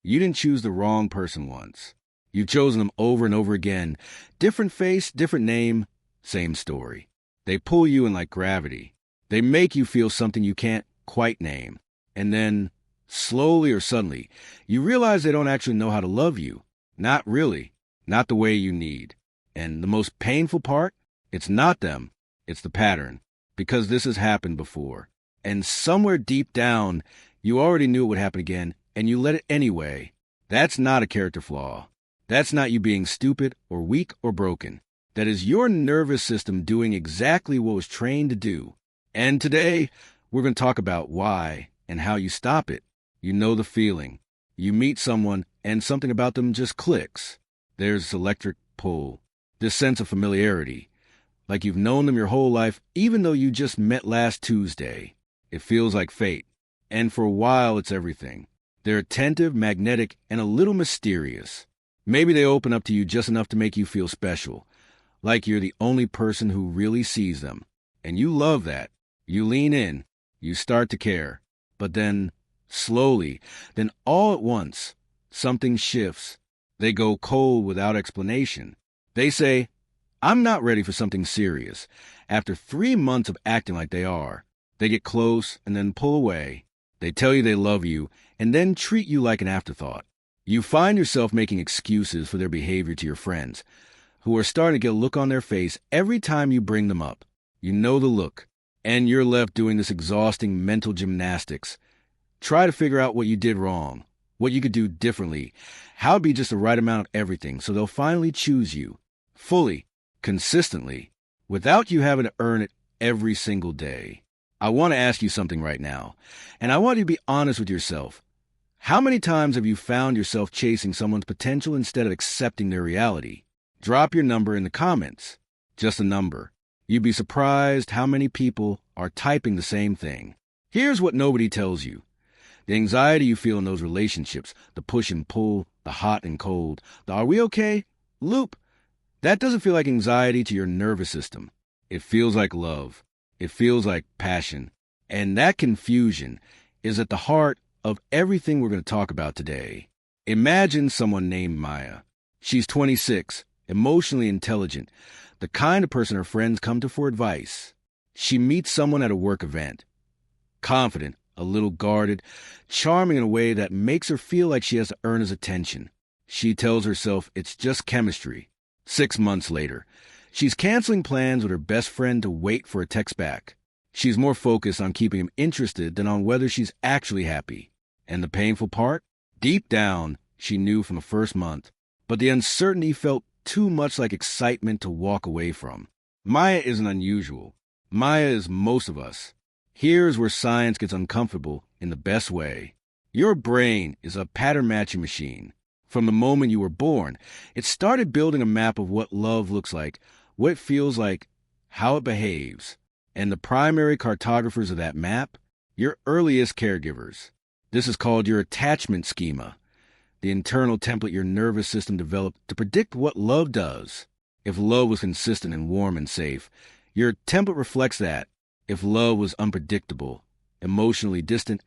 You didn't choose the wrong person once. You've chosen them over and over again. Different face, different name, same story. They pull you in like gravity. They make you feel something you can't quite name. And then, slowly or suddenly, you realize they don't actually know how to love you. Not really. Not the way you need. And the most painful part? It's not them. It's the pattern. Because this has happened before. And somewhere deep down, you already knew it would happen again, and you let it anyway. That's not a character flaw. That's not you being stupid or weak or broken. That is your nervous system doing exactly what it was trained to do. And today, we're going to talk about why and how you stop it. You know the feeling. You meet someone, and something about them just clicks. There's this electric pull, this sense of familiarity. Like you've known them your whole life, even though you just met last Tuesday. It feels like fate. And for a while, it's everything. They're attentive, magnetic, and a little mysterious. Maybe they open up to you just enough to make you feel special, like you're the only person who really sees them. And you love that. You lean in. You start to care. But then, slowly, then all at once, something shifts. They go cold without explanation. They say, I'm not ready for something serious. After 3 months of acting like they are, they get close and then pull away. They tell you they love you and then treat you like an afterthought. You find yourself making excuses for their behavior to your friends, who are starting to get a look on their face every time you bring them up. You know the look, and you're left doing this exhausting mental gymnastics. Try to figure out what you did wrong, what you could do differently, how to be just the right amount of everything so they'll finally choose you, fully, consistently, without you having to earn it every single day. I want to ask you something right now, and I want you to be honest with yourself. How many times have you found yourself chasing someone's potential instead of accepting their reality? Drop your number in the comments. Just a number. You'd be surprised how many people are typing the same thing. Here's what nobody tells you. The anxiety you feel in those relationships, the push and pull, the hot and cold, the are we okay loop, that doesn't feel like anxiety to your nervous system. It feels like love. It feels like passion. And that confusion is at the heart of everything we're going to talk about today. Imagine someone named Maya. She's 26, emotionally intelligent, the kind of person her friends come to for advice. She meets someone at a work event. Confident, a little guarded, charming in a way that makes her feel like she has to earn his attention. She tells herself it's just chemistry. 6 months later, she's canceling plans with her best friend to wait for a text back. She's more focused on keeping him interested than on whether she's actually happy. And the painful part? Deep down, she knew from the first month. But the uncertainty felt too much like excitement to walk away from. Maya isn't unusual. Maya is most of us. Here's where science gets uncomfortable in the best way. Your brain is a pattern-matching machine. From the moment you were born, it started building a map of what love looks like, what it feels like, how it behaves. And the primary cartographers of that map? Your earliest caregivers. This is called your attachment schema, the internal template your nervous system developed to predict what love does. If love was consistent and warm and safe, your template reflects that. If love was unpredictable, emotionally distant,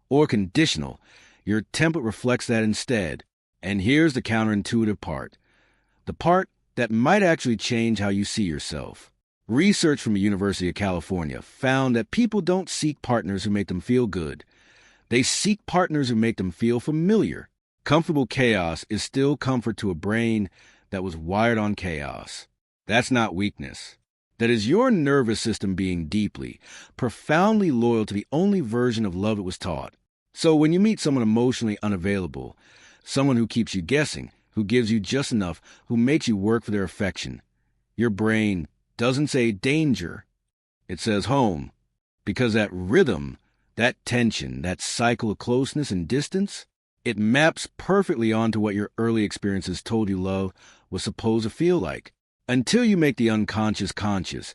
or conditional, your template reflects that instead. And here's the counterintuitive part. The part that might actually change how you see yourself. Research from the University of California found that people don't seek partners who make them feel good. They seek partners who make them feel familiar. Comfortable chaos is still comfort to a brain that was wired on chaos. That's not weakness. That is your nervous system being deeply, profoundly loyal to the only version of love it was taught. So when you meet someone emotionally unavailable, someone who keeps you guessing, who gives you just enough, who makes you work for their affection, your brain doesn't say danger. It says home. Because that rhythm, that tension, that cycle of closeness and distance, it maps perfectly onto what your early experiences told you love was supposed to feel like. Until you make the unconscious conscious,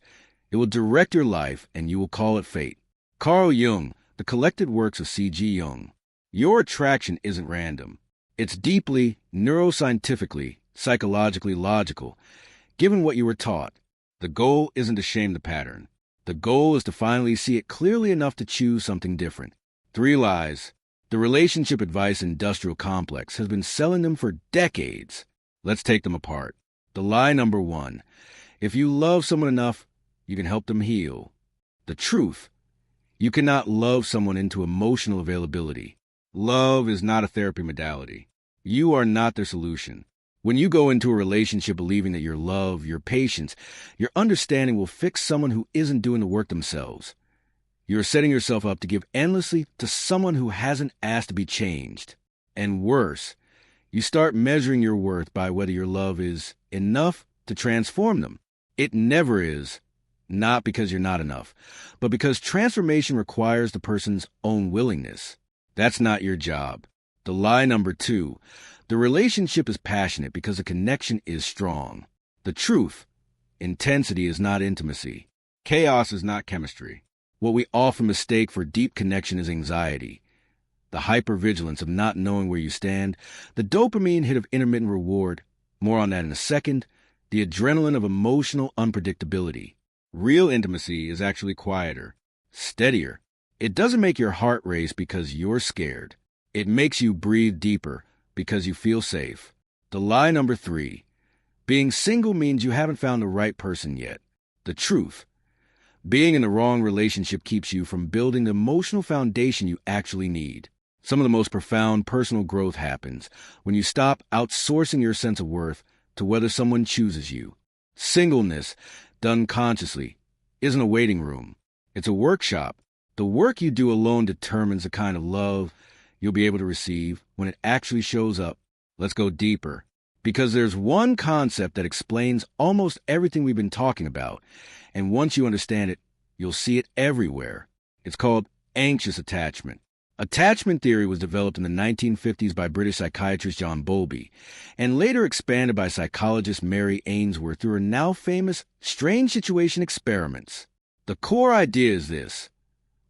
it will direct your life and you will call it fate. Carl Jung, The Collected Works of C.G. Jung. Your attraction isn't random. It's deeply, neuroscientifically, psychologically logical, given what you were taught. The goal isn't to shame the pattern. The goal is to finally see it clearly enough to choose something different. 3 lies. The relationship advice industrial complex has been selling them for decades. Let's take them apart. The lie number one: if you love someone enough, you can help them heal. The truth: you cannot love someone into emotional availability. Love is not a therapy modality. You are not their solution. When you go into a relationship believing that your love, your patience, your understanding will fix someone who isn't doing the work themselves, you're setting yourself up to give endlessly to someone who hasn't asked to be changed. And worse, you start measuring your worth by whether your love is enough to transform them. It never is, not because you're not enough, but because transformation requires the person's own willingness. That's not your job. The lie number two: the relationship is passionate because the connection is strong. The truth: intensity is not intimacy. Chaos is not chemistry. What we often mistake for deep connection is anxiety, the hypervigilance of not knowing where you stand, the dopamine hit of intermittent reward, more on that in a second, the adrenaline of emotional unpredictability. Real intimacy is actually quieter, steadier. It doesn't make your heart race because you're scared. It makes you breathe deeper because you feel safe. The lie number three: being single means you haven't found the right person yet. The truth: being in the wrong relationship keeps you from building the emotional foundation you actually need. Some of the most profound personal growth happens when you stop outsourcing your sense of worth to whether someone chooses you. Singleness, done consciously, isn't a waiting room. It's a workshop. The work you do alone determines the kind of love you'll be able to receive when it actually shows up. Let's go deeper, because there's one concept that explains almost everything we've been talking about, and once you understand it, you'll see it everywhere. It's called anxious attachment. Attachment theory was developed in the 1950s by British psychiatrist John Bowlby, and later expanded by psychologist Mary Ainsworth through her now famous strange situation experiments. The core idea is this: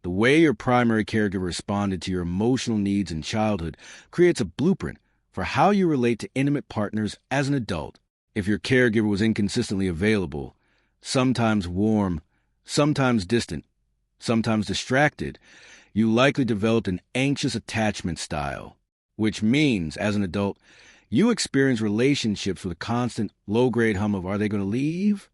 the way your primary caregiver responded to your emotional needs in childhood creates a blueprint for how you relate to intimate partners as an adult. If your caregiver was inconsistently available, sometimes warm, sometimes distant, sometimes distracted, you likely developed an anxious attachment style, which means, as an adult, you experience relationships with a constant low-grade hum of, are they going to leave?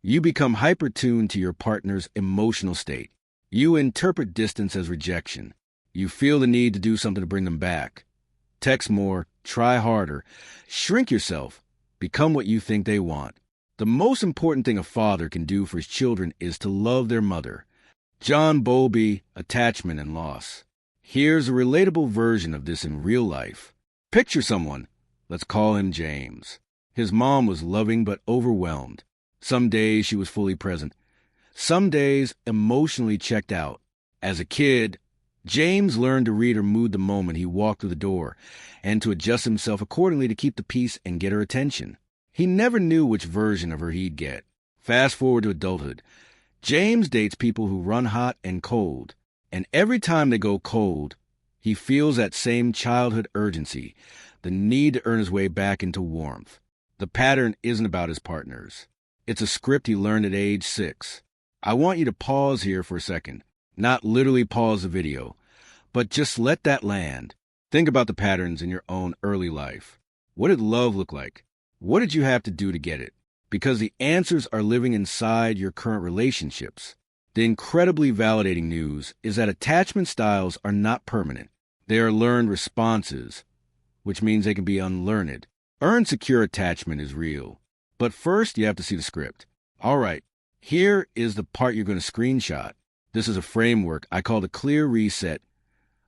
You become hyper-tuned to your partner's emotional state. You interpret distance as rejection. You feel the need to do something to bring them back. Text more, try harder, shrink yourself, become what you think they want. The most important thing a father can do for his children is to love their mother. John Bowlby, Attachment and Loss. Here's a relatable version of this in real life. Picture someone. Let's call him James. His mom was loving but overwhelmed. Some days she was fully present. Some days emotionally checked out. As a kid, James learned to read her mood the moment he walked through the door, and to adjust himself accordingly to keep the peace and get her attention. He never knew which version of her he'd get. Fast forward to adulthood. James dates people who run hot and cold, and every time they go cold, he feels that same childhood urgency, the need to earn his way back into warmth. The pattern isn't about his partners. It's a script he learned at age 6. I want you to pause here for a second. Not literally pause the video, but just let that land. Think about the patterns in your own early life. What did love look like? What did you have to do to get it? Because the answers are living inside your current relationships. The incredibly validating news is that attachment styles are not permanent. They are learned responses, which means they can be unlearned. Earned secure attachment is real. But first, you have to see the script. All right, here is the part you're going to screenshot. This is a framework I call the Clear Reset.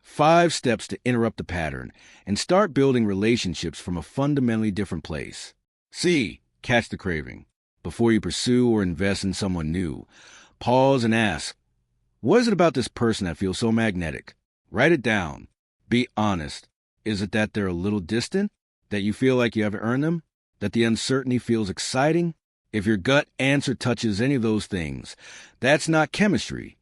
5 steps to interrupt the pattern and start building relationships from a fundamentally different place. C. Catch the craving. Before you pursue or invest in someone new, pause and ask, what is it about this person that feels so magnetic? Write it down. Be honest. Is it that they're a little distant? That you feel like you haven't earned them? That the uncertainty feels exciting? If your gut answer touches any of those things, that's not chemistry.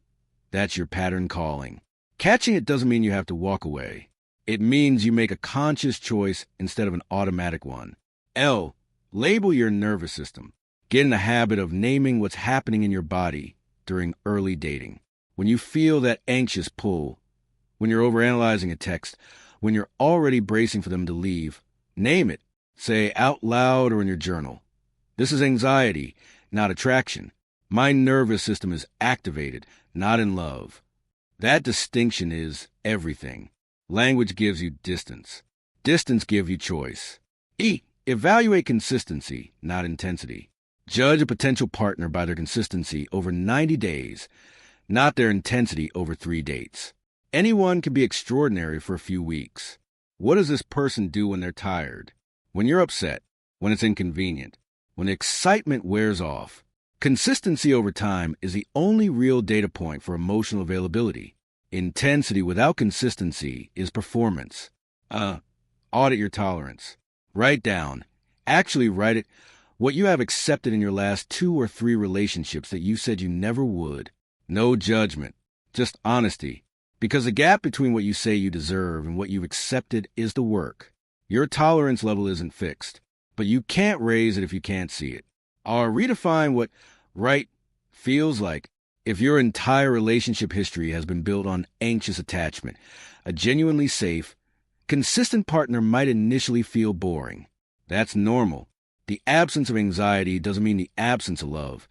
That's your pattern calling. Catching it doesn't mean you have to walk away. It means you make a conscious choice instead of an automatic one. L. Label your nervous system. Get in the habit of naming what's happening in your body during early dating. When you feel that anxious pull, when you're overanalyzing a text, when you're already bracing for them to leave. Name it. Say out loud or in your journal. This is anxiety, not attraction. My nervous system is activated, not in love. That distinction is everything. Language gives you distance. Distance gives you choice. Evaluate consistency, not intensity. Judge a potential partner by their consistency over 90 days, not their intensity over 3 dates. Anyone can be extraordinary for a few weeks. What does this person do when they're tired? When you're upset? When it's inconvenient? When the excitement wears off? Consistency over time is the only real data point for emotional availability. Intensity without consistency is performance. Audit your tolerance. Write down. Actually write it. What you have accepted in your last 2 or 3 relationships that you said you never would. No judgment. Just honesty. Because the gap between what you say you deserve and what you've accepted is the work. Your tolerance level isn't fixed, but you can't raise it if you can't see it. Or redefine what right feels like. If your entire relationship history has been built on anxious attachment, a genuinely safe, consistent partner might initially feel boring. That's normal. The absence of anxiety doesn't mean the absence of love.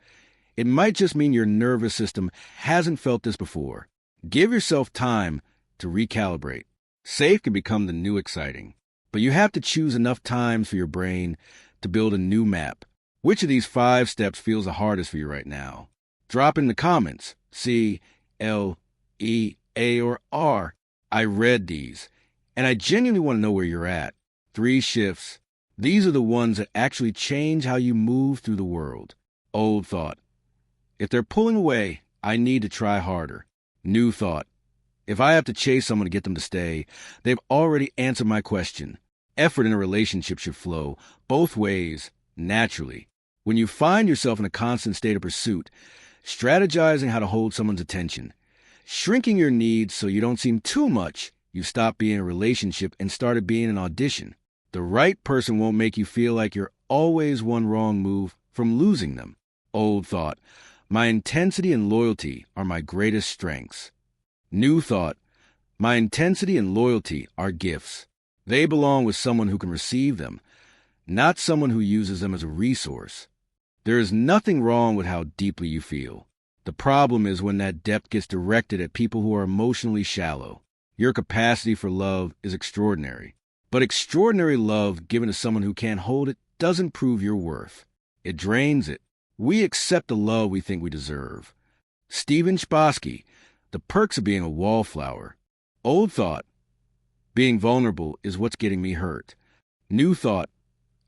It might just mean your nervous system hasn't felt this before. Give yourself time to recalibrate. Safe can become the new exciting, but you have to choose enough times for your brain to build a new map. Which of these 5 steps feels the hardest for you right now? Drop in the comments. C, L, E, A, or R. I read these, and I genuinely want to know where you're at. 3 shifts. These are the ones that actually change how you move through the world. Old thought. If they're pulling away, I need to try harder. New thought. If I have to chase someone to get them to stay, they've already answered my question. Effort in a relationship should flow both ways, naturally. When you find yourself in a constant state of pursuit, strategizing how to hold someone's attention, shrinking your needs so you don't seem too much, you stop being a relationship and started being an audition. The right person won't make you feel like you're always one wrong move from losing them. Old thought. My intensity and loyalty are my greatest strengths. New thought. My intensity and loyalty are gifts. They belong with someone who can receive them, not someone who uses them as a resource. There is nothing wrong with how deeply you feel. The problem is when that depth gets directed at people who are emotionally shallow. Your capacity for love is extraordinary. But extraordinary love given to someone who can't hold it doesn't prove your worth. It drains it. We accept the love we think we deserve. Stephen Chbosky, The Perks of Being a Wallflower. Old thought. Being vulnerable is what's getting me hurt. New thought.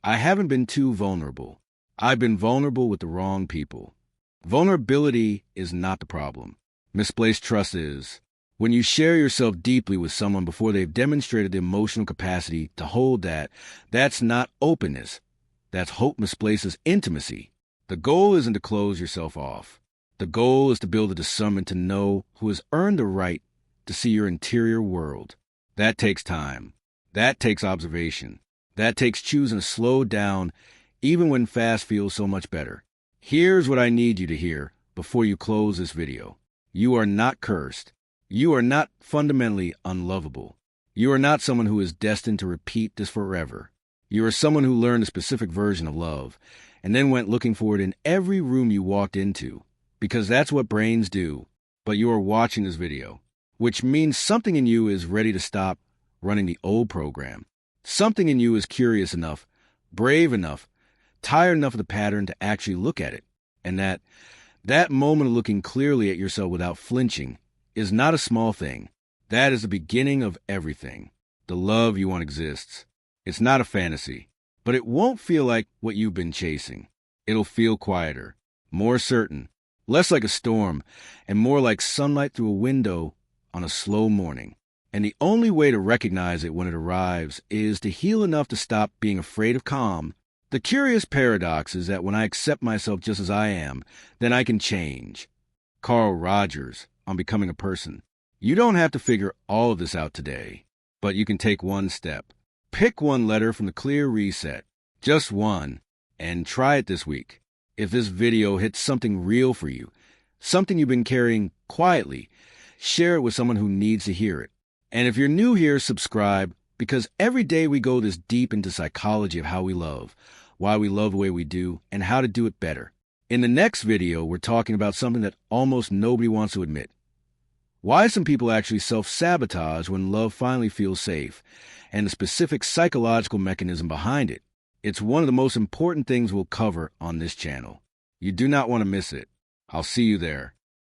I haven't been too vulnerable. I've been vulnerable with the wrong people. Vulnerability is not the problem. Misplaced trust is. When you share yourself deeply with someone before they've demonstrated the emotional capacity to hold that, that's not openness. That's hope misplaces intimacy. The goal isn't to close yourself off. The goal is to build a discernment to know who has earned the right to see your interior world. That takes time. That takes observation. That takes choosing to slow down even when fast feels so much better. Here's what I need you to hear before you close this video. You are not cursed. You are not fundamentally unlovable. You are not someone who is destined to repeat this forever. You are someone who learned a specific version of love and then went looking for it in every room you walked into, because that's what brains do. But you are watching this video, which means something in you is ready to stop running the old program. Something in you is curious enough, brave enough, tired enough of the pattern to actually look at it. And that moment of looking clearly at yourself without flinching is not a small thing. That is the beginning of everything. The love you want exists. It's not a fantasy, but it won't feel like what you've been chasing. It'll feel quieter, more certain, less like a storm, and more like sunlight through a window on a slow morning. And the only way to recognize it when it arrives is to heal enough to stop being afraid of calm. The curious paradox is that when I accept myself just as I am, then I can change. Carl Rogers, on Becoming a Person. You don't have to figure all of this out today, but you can take one step. Pick one letter from the clear reset, just one, and try it this week. If this video hits something real for you, something you've been carrying quietly, share it with someone who needs to hear it. And if you're new here, subscribe, because every day we go this deep into psychology of how we love, why we love the way we do, and how to do it better. In the next video, we're talking about something that almost nobody wants to admit. Why some people actually self-sabotage when love finally feels safe, and the specific psychological mechanism behind it. It's one of the most important things we'll cover on this channel. You do not want to miss it. I'll see you there.